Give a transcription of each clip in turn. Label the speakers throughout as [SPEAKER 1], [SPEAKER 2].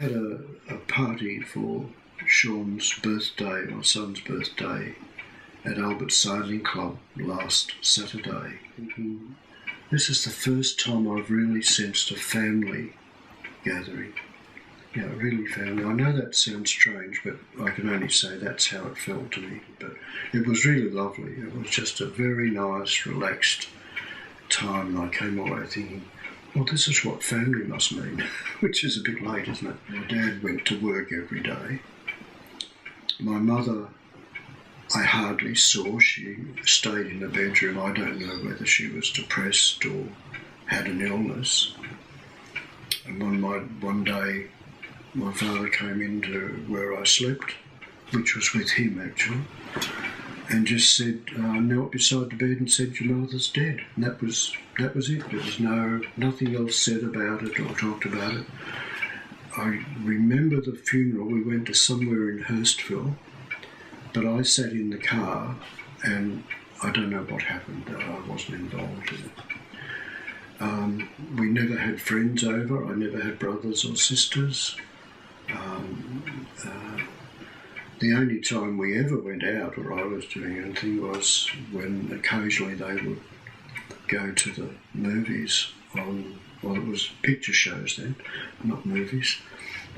[SPEAKER 1] Had a party for Sean's birthday, my son's birthday, at Albert Sailing Club last Saturday. This is the first time I've really sensed a family gathering. Really family. I know that sounds strange, but I can only say that's how it felt to me. But it was really lovely. It was just a very nice, relaxed time. I came away thinking, well, this is what family must mean, which is a bit late, isn't it? My dad went to work every day. My mother, I hardly saw. She stayed in the bedroom. I don't know whether she was depressed or had an illness. And one day, my father came into where I slept, which was with him actually, and just said, knelt beside the bed and said, "Your mother's dead." And that was it. There was nothing else said about it or talked about it. I remember the funeral. We went to somewhere in Hurstville, but I sat in the car and I don't know what happened. I wasn't involved in it. We never had friends over. I never had brothers or sisters. The only time we ever went out, or I was doing anything, was when occasionally they would go to the movies it was picture shows then, not movies,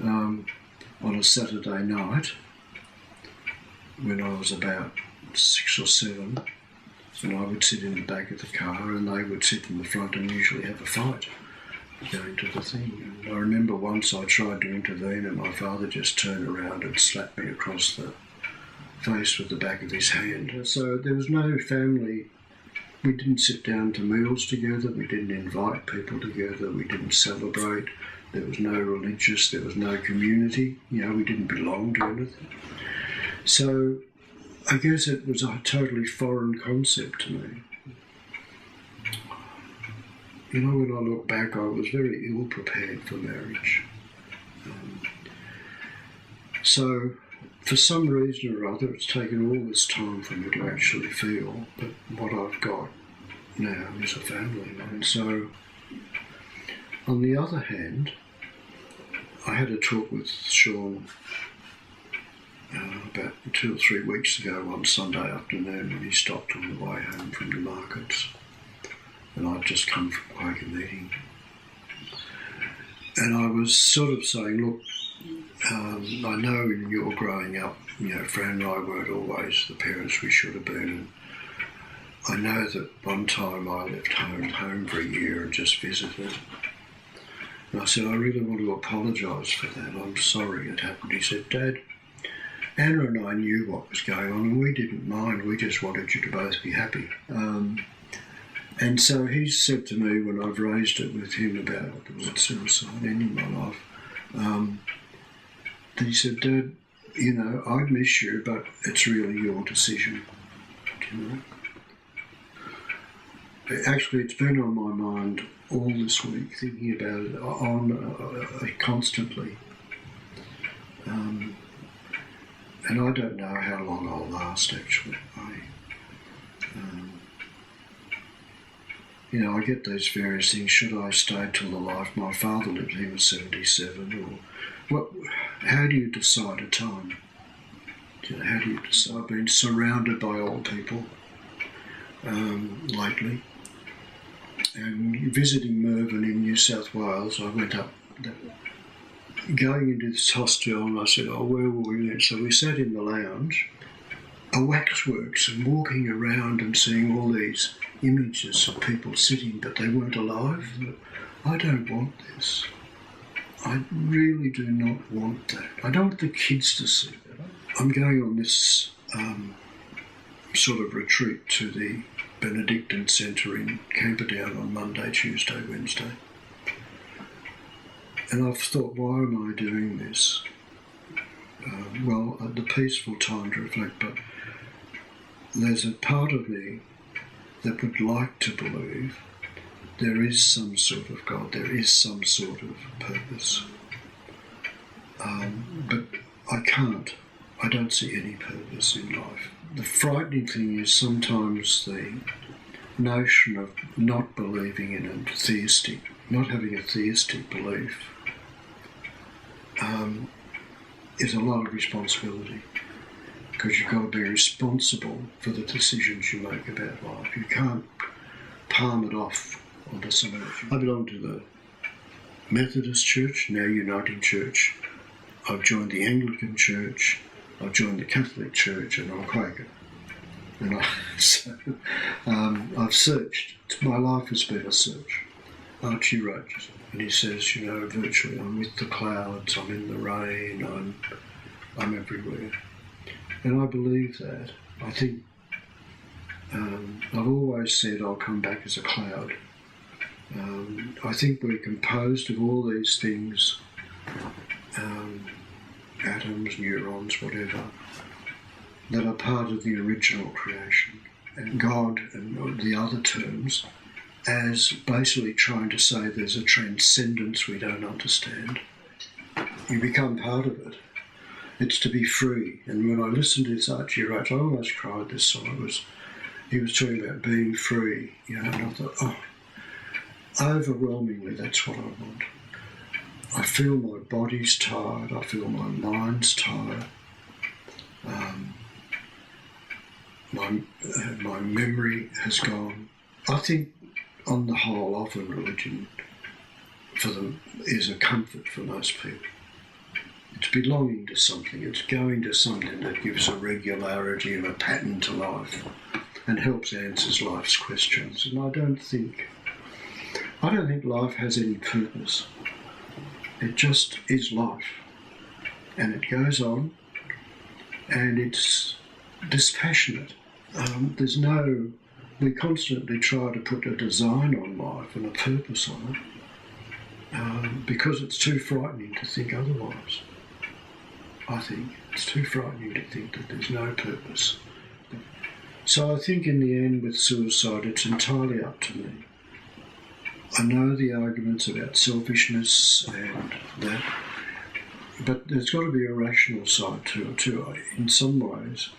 [SPEAKER 1] on a Saturday night when I was about 6 or 7, and I would sit in the back of the car and they would sit in the front and usually have a fight going to the thing. And I remember once I tried to intervene and my father just turned around and slapped me across the face with the back of his hand. So there was no family. We didn't sit down to meals together. We didn't invite people together. We didn't celebrate. There was no religious. There was no community. We didn't belong to anything. So I guess it was a totally foreign concept to me. When I look back, I was very ill prepared for marriage. So, for some reason or other, it's taken all this time for me to actually feel that what I've got now is a family. And so, on the other hand, I had a talk with Sean about 2 or 3 weeks ago one Sunday afternoon, and he stopped on the way home from the markets. And I'd just come from Quaker meeting. And I was sort of saying, look, I know in your growing up, Fran and I weren't always the parents we should have been. And I know that one time I left home for a year and just visited. And I said, I really want to apologise for that. I'm sorry it happened. He said, Dad, Anna and I knew what was going on and we didn't mind. We just wanted you to both be happy. And so he said to me when I've raised it with him about the word suicide ending my life, he said, Dad, I miss you, but it's really your decision. Actually, it's been on my mind all this week, thinking about it constantly. And I don't know how long I'll last, actually. I get those various things. Should I stay till the life my father lived? He was 77. Or how do you decide a time? How do you decide? I've been surrounded by old people lately. And visiting Mervyn in New South Wales, I went up, going into this hostel, and I said, where were we then? So we sat in the lounge, a waxworks, and walking around and seeing all these images of people sitting, but they weren't alive. I don't want this. I really do not want that. I don't want the kids to see that. I'm going on this sort of retreat to the Benedictine Centre in Camperdown on Monday, Tuesday, Wednesday. And I've thought, why am I doing this? The peaceful time to reflect, but there's a part of me that would like to believe there is some sort of God, there is some sort of purpose. But I can't. I don't see any purpose in life. The frightening thing is sometimes the notion of not believing in not having a theistic belief is a lot of responsibility, because you've got to be responsible for the decisions you make about life. You can't palm it off onto someone else. I belong to the Methodist Church, now Uniting Church. I've joined the Anglican Church, I've joined the Catholic Church, and I'm Quaker. And I've searched. My life has been a search. Archie wrote, and he says, virtually, I'm with the clouds, I'm in the rain, I'm everywhere. And I believe that. I think I've always said I'll come back as a cloud. I think we're composed of all these things, atoms, neurons, whatever, that are part of the original creation. And God, and the other terms, as basically trying to say there's a transcendence we don't understand. You become part of it. It's to be free. And when I listened to this Archie Roach, I almost cried this song. He was talking about being free, and I thought, overwhelmingly that's what I want. I feel my body's tired, I feel my mind's tired. My memory has gone. I think, on the whole, often religion for them is a comfort for most people. It's belonging to something. It's going to something that gives a regularity and a pattern to life and helps answer life's questions. And I don't think life has any purpose. It just is life, and it goes on, and it's dispassionate. We constantly try to put a design on life and a purpose on it, because it's too frightening to think otherwise. I think it's too frightening to think that there's no purpose. So I think in the end with suicide, it's entirely up to me. I know the arguments about selfishness and that, but there's got to be a rational side to it too. In some ways,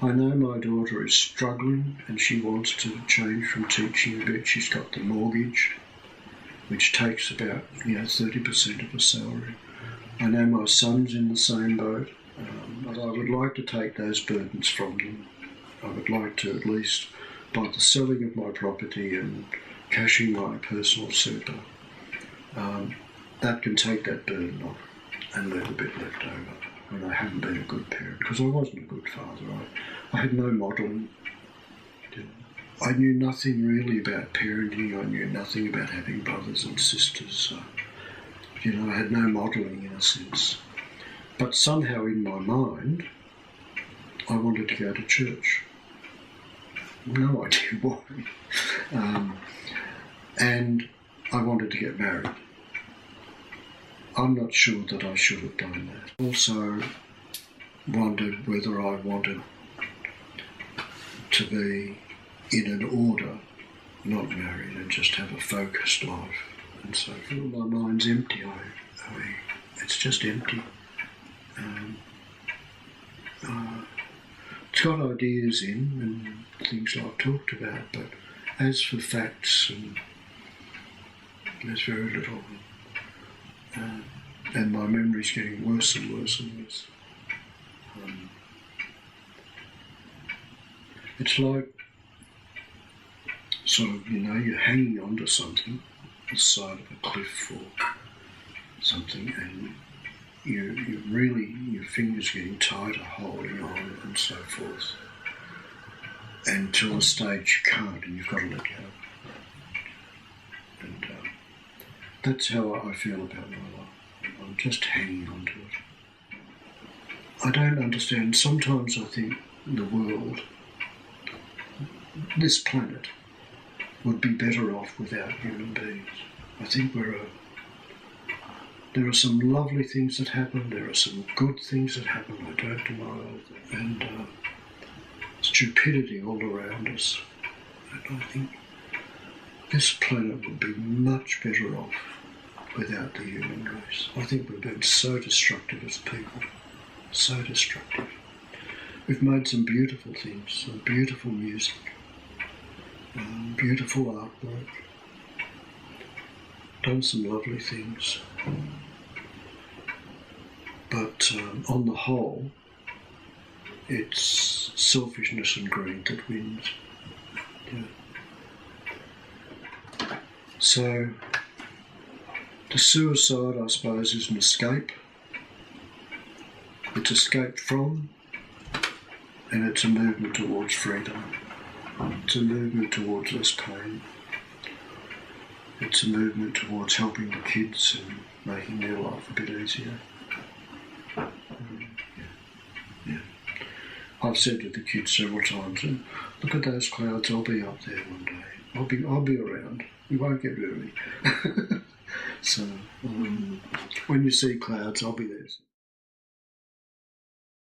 [SPEAKER 1] I know my daughter is struggling and she wants to change from teaching a bit. She's got the mortgage, which takes about 30% of her salary. I know my son's in the same boat, but I would like to take those burdens from them. I would like to, at least by the selling of my property and cashing my personal super, that can take that burden off and leave a bit left over. When I haven't been a good parent, because I wasn't a good father. I had no modelling. I knew nothing really about parenting. I knew nothing about having brothers and sisters. I had no modelling in a sense. But somehow in my mind, I wanted to go to church. No idea why. And I wanted to get married. I'm not sure that I should have done that. Also wondered whether I wanted to be in an order, not married, and just have a focused life. And so my mind's empty. It's just empty. It's got ideas in and things I've talked about, but as for facts, there's very little. And my memory's getting worse and worse and worse. It's like sort of, you're hanging onto something, the side of a cliff or something, and you really, your fingers getting tighter holding on and so forth, until a stage you can't and you've got to let go. And that's how I feel about my life. I'm just hanging on to it. I don't understand. Sometimes I think the world, this planet, would be better off without human beings. I think there are some lovely things that happen, there are some good things that happen, I don't deny that, and stupidity all around us. And I think this planet would be much better off without the human race. I think we've been so destructive as people, so destructive. We've made some beautiful things, some beautiful music, beautiful artwork, done some lovely things. But on the whole, it's selfishness and greed that wins. Yeah. So, the suicide, I suppose, is an escape. It's escape from, and it's a movement towards freedom. It's a movement towards less pain. It's a movement towards helping the kids and making their life a bit easier. Yeah. I've said to the kids several times, look at those clouds, I'll be up there one day. I'll be around. You won't get rid of me. So when you see clouds, I'll be there.